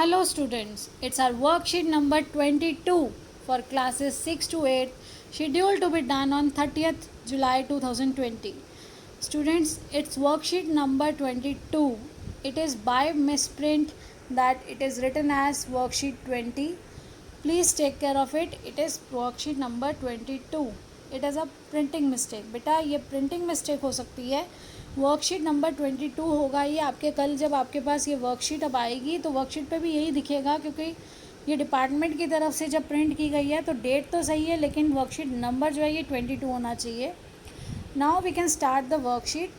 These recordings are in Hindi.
Hello students, it's our worksheet number 22 for classes 6 to 8 scheduled to be done on 30th July 2020. Students, it's worksheet number 22. It is by misprint that it is written as worksheet 20. Please take care of it. It is worksheet number 22. It is a printing mistake. बेटा ये printing mistake हो सकती है. वर्कशीट नंबर 22 होगा ये आपके. कल जब आपके पास ये वर्कशीट अब आएगी तो वर्कशीट पे भी यही दिखेगा, क्योंकि ये डिपार्टमेंट की तरफ से जब प्रिंट की गई है तो डेट तो सही है लेकिन वर्कशीट नंबर जो है ये 22 होना चाहिए. Now we can start the worksheet.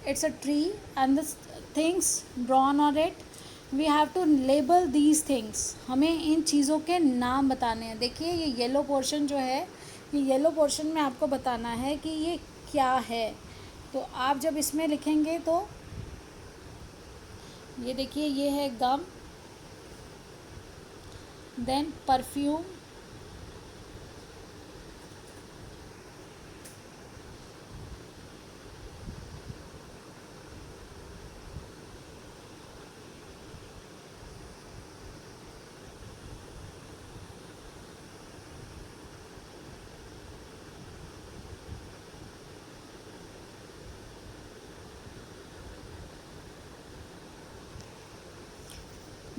It's a tree and the things drawn on it. We have to label these things. हमें इन चीज़ों के नाम बताने हैं. देखिए ये येलो पोर्शन जो है, ये येलो पोर्शन में आपको बताना है कि ये क्या है. तो आप जब इसमें लिखेंगे तो ये देखिए ये है gum, then perfume,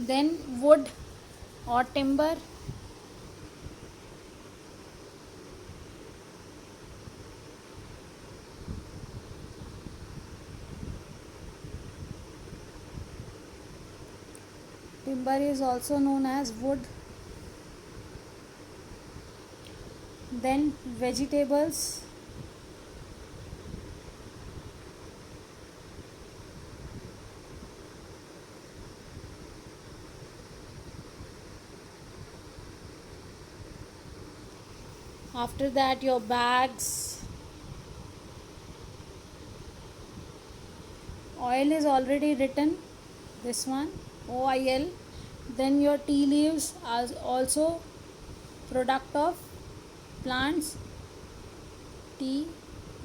then wood or timber, timber is also known as wood. Then vegetables, after that your bags. Oil is already written, this one OIL. Then your tea leaves are also product of plants. Tea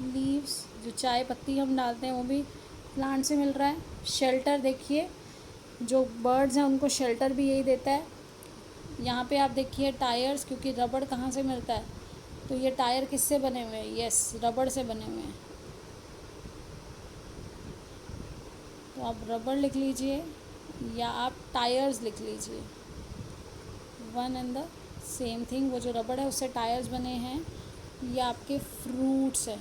leaves, जो चाय पत्ती हम डालते हैं वो भी प्लांट से मिल रहा है. शेल्टर देखिए, जो बर्ड्स हैं उनको शेल्टर भी यही देता है. यहाँ पे आप देखिए टायर्स, क्योंकि रबड़ कहाँ से मिलता है तो ये टायर किससे बने हुए हैं? यस, रबड़ से बने हुए हैं. तो आप रबड़ लिख लीजिए या आप टायर्स लिख लीजिए. One and the same thing. वो जो रबड़ है उससे टायर्स बने हैं. ये आपके फ्रूट्स हैं.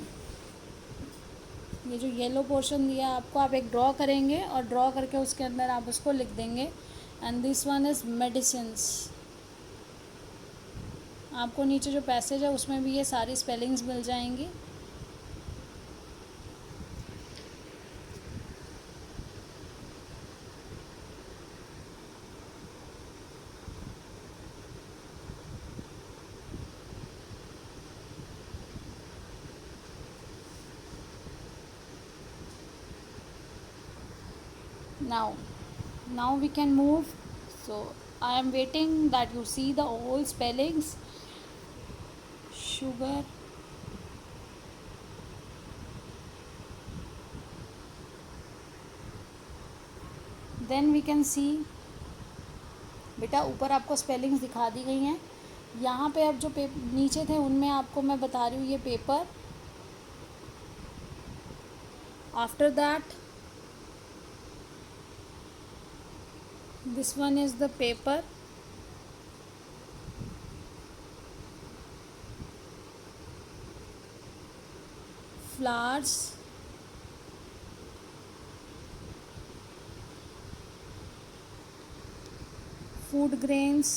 ये जो येलो पोर्शन दिया आपको, आप एक ड्रॉ करेंगे और ड्रॉ करके उसके अंदर आप उसको लिख देंगे. And this one is medicines. आपको नीचे जो पैसेज है उसमें भी ये सारी स्पेलिंग्स मिल जाएंगी. now we can move. So I am waiting that you see the whole spellings. Sugar, then we can see. बेटा ऊपर आपको स्पेलिंग्स दिखा दी गई हैं. यहाँ पे अब जो नीचे थे उनमें आपको मैं बता रही हूँ ये paper. After that this one is the paper. Flowers, food grains,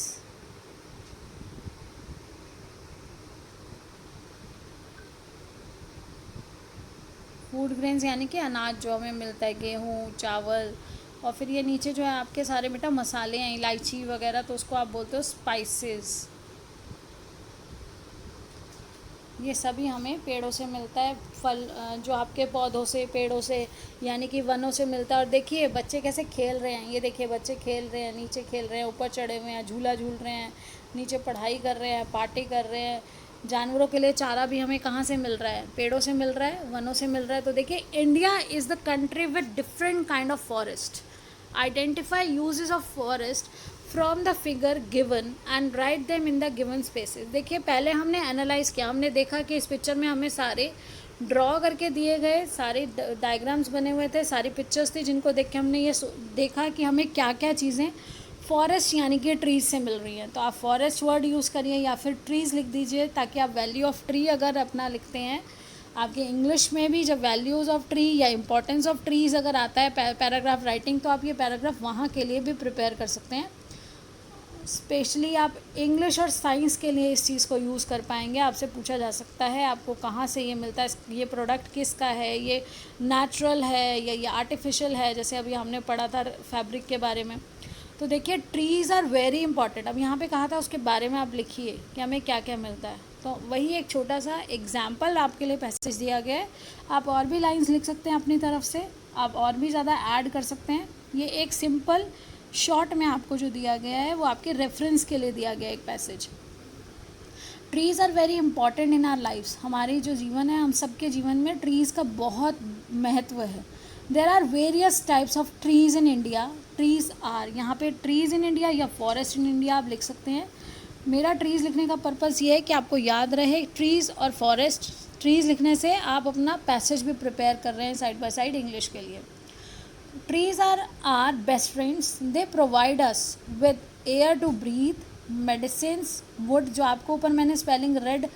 food grains यानी कि अनाज जो हमें मिलता है, गेहूँ, चावल. और फिर ये नीचे जो है आपके सारे बेटा मसाले हैं, इलायची वगैरह, तो उसको आप बोलते हो स्पाइसेस. ये सभी हमें पेड़ों से मिलता है. फल जो आपके पौधों से, पेड़ों से यानी कि वनों से मिलता है. और देखिए बच्चे कैसे खेल रहे हैं. ये देखिए बच्चे खेल रहे हैं, नीचे खेल रहे हैं, ऊपर चढ़े हुए हैं, झूला झूल रहे हैं, नीचे पढ़ाई कर रहे हैं, पार्टी कर रहे हैं. जानवरों के लिए चारा भी हमें कहाँ से मिल रहा है? पेड़ों से मिल रहा है, वनों से मिल रहा है. तो देखिए India is the country with different kind of forest. Identify uses of forest. From the figure given and write them in the given spaces. देखिए पहले हमने एनालाइज किया, हमने देखा कि इस पिक्चर में हमें सारे ड्रॉ करके दिए गए सारे डायग्राम्स बने हुए थे, सारी पिक्चर्स थी जिनको देख के हमने ये देखा कि हमें क्या क्या चीज़ें फॉरेस्ट यानी कि ट्रीज से मिल रही हैं। तो आप फॉरेस्ट वर्ड यूज़ करिए या फिर ट्रीज़ लिख दीजिए, ताकि आप वैल्यू ऑफ ट्री अगर अपना लिखते हैं आपके इंग्लिश में भी जब वैल्यूज़ ऑफ ट्री या इंपॉर्टेंस ऑफ ट्रीज़ अगर आता है पैराग्राफ राइटिंग, तो आप ये पैराग्राफ वहाँ के लिए भी प्रिपेयर कर सकते हैं। स्पेशली आप इंग्लिश और साइंस के लिए इस चीज़ को यूज़ कर पाएंगे। आपसे पूछा जा सकता है आपको कहाँ से ये मिलता है, ये प्रोडक्ट किसका है, ये नेचुरल है या ये आर्टिफिशियल है, जैसे अभी हमने पढ़ा था फैब्रिक के बारे में। तो देखिए ट्रीज़ आर वेरी इंपॉर्टेंट। अब यहाँ पे कहा था उसके बारे में आप लिखिए कि हमें क्या क्या मिलता है। तो वही एक छोटा सा एग्जाम्पल आपके लिए पैसेज दिया गया है। आप और भी लाइंस लिख सकते हैं अपनी तरफ से, आप और भी ज़्यादा ऐड कर सकते हैं। ये एक सिंपल शॉर्ट में आपको जो दिया गया है वो आपके रेफरेंस के लिए दिया गया एक passage. Trees are very important in our lifes. हमारी जो जीवन है, हम सबके जीवन में ट्रीज़ का बहुत महत्व है। There are various types of trees in India. Trees are, यहाँ पे ट्रीज़ इन इंडिया या फॉरेस्ट इन इंडिया आप लिख सकते हैं। मेरा ट्रीज़ लिखने का पर्पज़ ये है कि आपको याद रहे ट्रीज़ और फॉरेस्ट। ट्रीज़ लिखने से आप अपना पैसेज भी प्रिपेयर कर रहे हैं साइड बाय साइड इंग्लिश के लिए। Trees are our best friends. They provide us with air to breathe, medicines, wood। जो आपको ऊपर मैंने स्पेलिंग रेड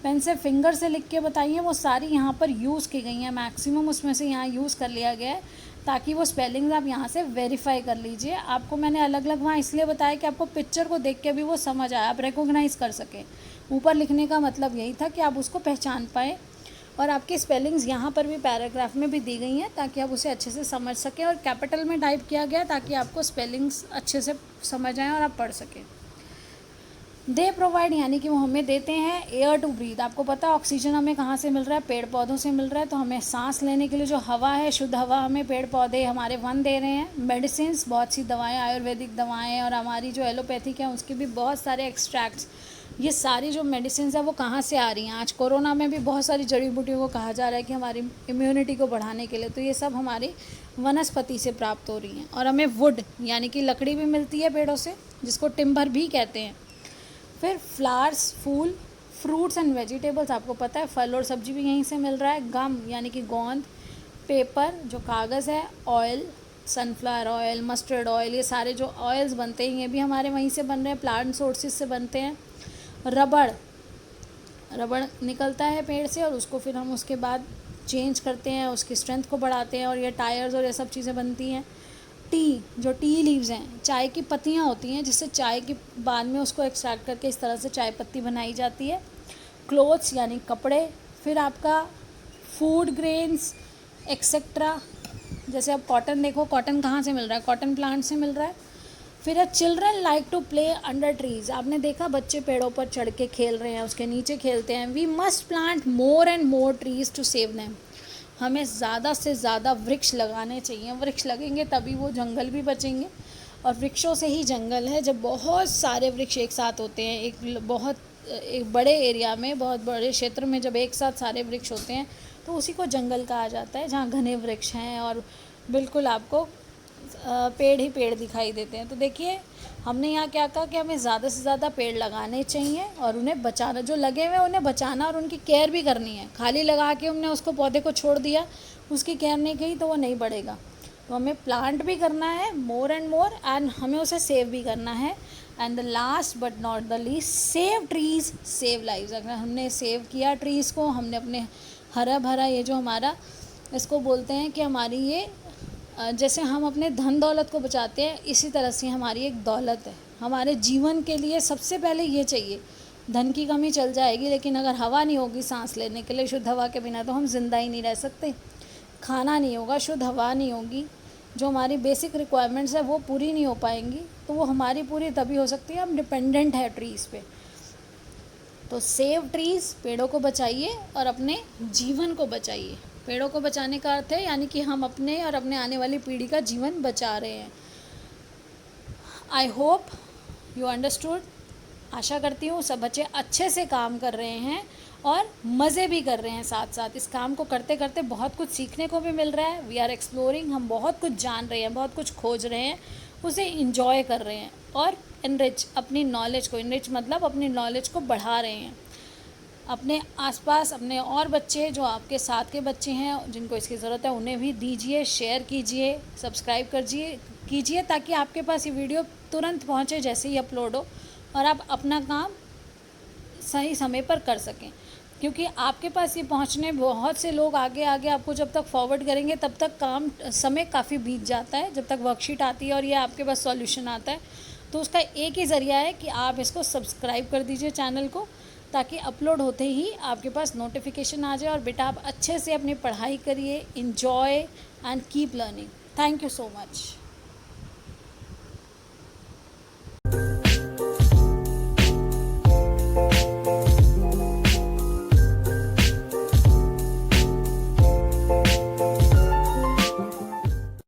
पेन से फिंगर से लिख के बताई है वो सारी यहाँ पर यूज़ की गई हैं। मैक्सिमम उसमें से यहाँ यूज़ कर लिया गया है ताकि वो स्पेलिंग्स आप यहाँ से वेरीफाई कर लीजिए। आपको मैंने अलग अलग वहाँ इसलिए बताया कि आपको पिक्चर को देख के भी वो समझ आए, आप रिकॉग्नाइज़ कर सकें। ऊपर लिखने का मतलब यही था कि आप उसको पहचान पाएँ, और आपकी स्पेलिंग्स यहाँ पर भी पैराग्राफ में भी दी गई हैं ताकि आप उसे अच्छे से समझ सकें, और कैपिटल में टाइप किया गया ताकि आपको स्पेलिंग्स अच्छे से समझ आएँ और आप पढ़ सकें। दे प्रोवाइड यानी कि वो हमें देते हैं एयर टू ब्रीथ। आपको पता है ऑक्सीजन हमें कहाँ से मिल रहा है, पेड़ पौधों से मिल रहा है। तो हमें सांस लेने के लिए जो हवा है, शुद्ध हवा हमें पेड़ पौधे हमारे वन दे रहे हैं। मेडिसिन्स, बहुत सी दवाएं, आयुर्वेदिक दवाएं, और हमारी जो एलोपैथिक है उसके भी बहुत सारे एक्सट्रैक्ट्स। ये सारी जो मेडिसिन है वो कहाँ से आ रही हैं। आज कोरोना में भी बहुत सारी जड़ी बूटियों को कहा जा रहा है कि हमारी इम्यूनिटी को बढ़ाने के लिए, तो ये सब हमारी वनस्पति से प्राप्त हो रही हैं। और हमें वुड यानी कि लकड़ी भी मिलती है पेड़ों से, जिसको टिम्बर भी कहते हैं। फिर फ्लावर्स, फूल, फ्रूट्स एंड वेजिटेबल्स, आपको पता है फल और सब्जी भी यहीं से मिल रहा है। गम यानी कि गोंद, पेपर जो कागज़ है, oil, sunflower oil, mustard oil, ये सारे जो ऑयल्स बनते हैं ये भी हमारे वहीं से बन रहे हैं, प्लांट सोर्सेज से बनते हैं। रबड़ निकलता है पेड़ से और उसको फिर हम उसके बाद चेंज करते हैं, उसकी स्ट्रेंथ को बढ़ाते हैं और ये टायर्स और ये सब चीज़ें बनती हैं। टी, जो टी लीव्स हैं, चाय की पत्तियाँ होती हैं जिससे चाय के बाद में उसको एक्सट्रैक्ट करके इस तरह से चाय पत्ती बनाई जाती है। क्लोथ्स यानी कपड़े। फिर आपका फूड ग्रेन्स एक्सेट्रा, जैसे अब कॉटन देखो, कॉटन कहाँ से मिल रहा है, कॉटन प्लांट से मिल रहा है। फिर है children like to play under trees. आपने देखा बच्चे पेड़ों पर चढ़ के खेल रहे हैं, उसके नीचे खेलते हैं। We must plant more and more trees to save them. हमें ज़्यादा से ज़्यादा वृक्ष लगाने चाहिए। वृक्ष लगेंगे तभी वो जंगल भी बचेंगे, और वृक्षों से ही जंगल है। जब बहुत सारे वृक्ष एक साथ होते हैं, एक बड़े एरिया में, बहुत बड़े क्षेत्र में जब एक साथ सारे वृक्ष होते हैं तो उसी को जंगल कहा जाता है, जहाँ घने वृक्ष हैं और बिल्कुल आपको पेड़ ही पेड़ दिखाई देते हैं। तो देखिए हमने यहाँ क्या कहा कि हमें ज़्यादा से ज़्यादा पेड़ लगाने चाहिए और उन्हें बचाना, जो लगे हुए उन्हें बचाना और उनकी केयर भी करनी है। खाली लगा के हमने उसको पौधे को छोड़ दिया, उसकी केयर नहीं की तो वो नहीं बढ़ेगा। तो हमें प्लांट भी करना है मोर एंड मोर, एंड हमें उसे सेव भी करना है। And the last but not the least, save trees save lives. अगर हमने सेव किया ट्रीज़ को, हमने अपने हरा भरा ये जो हमारा, इसको बोलते हैं कि हमारी ये, जैसे हम अपने धन दौलत को बचाते हैं, इसी तरह से हमारी एक दौलत है। हमारे जीवन के लिए सबसे पहले ये चाहिए। धन की कमी चल जाएगी, लेकिन अगर हवा नहीं होगी सांस लेने के लिए, शुद्ध हवा के बिना तो हम जिंदा ही नहीं रह सकते। खाना नहीं होगा, शुद्ध हवा नहीं होगी, जो हमारी बेसिक रिक्वायरमेंट्स है वो पूरी नहीं हो पाएंगी, तो वो हमारी पूरी तभी हो सकती है हम डिपेंडेंट है ट्रीज़ पे। तो सेव ट्रीज़, पेड़ों को बचाइए और अपने जीवन को बचाइए। पेड़ों को बचाने का अर्थ है यानी कि हम अपने और अपने आने वाली पीढ़ी का जीवन बचा रहे हैं। I hope you understood. आशा करती हूँ सब बच्चे अच्छे से काम कर रहे हैं और मज़े भी कर रहे हैं साथ साथ। इस काम को करते करते बहुत कुछ सीखने को भी मिल रहा है। वी आर एक्सप्लोरिंग, हम बहुत कुछ जान रहे हैं, बहुत कुछ खोज रहे हैं, उसे इंजॉय कर रहे हैं और इनरिच अपनी नॉलेज को, इनरिच मतलब अपनी नॉलेज को बढ़ा रहे हैं। अपने आसपास अपने और बच्चे जो आपके साथ के बच्चे हैं जिनको इसकी ज़रूरत है उन्हें भी दीजिए, शेयर कीजिए, सब्सक्राइब कीजिए ताकि आपके पास ये वीडियो तुरंत पहुंचे जैसे ही अपलोड हो और आप अपना काम सही समय पर कर सकें, क्योंकि आपके पास ये पहुंचने बहुत से लोग आगे आगे आपको जब तक फॉरवर्ड करेंगे तब तक समय काफ़ी बीत जाता है, जब तक वर्कशीट आती है और ये आपके पास सॉल्यूशन आता है। तो उसका एक ही ज़रिया है कि आप इसको सब्सक्राइब कर दीजिए चैनल को, ताकि अपलोड होते ही आपके पास नोटिफिकेशन आ जाए और बेटा आप अच्छे से अपनी पढ़ाई करिए, enjoy and keep learning. Thank you so much.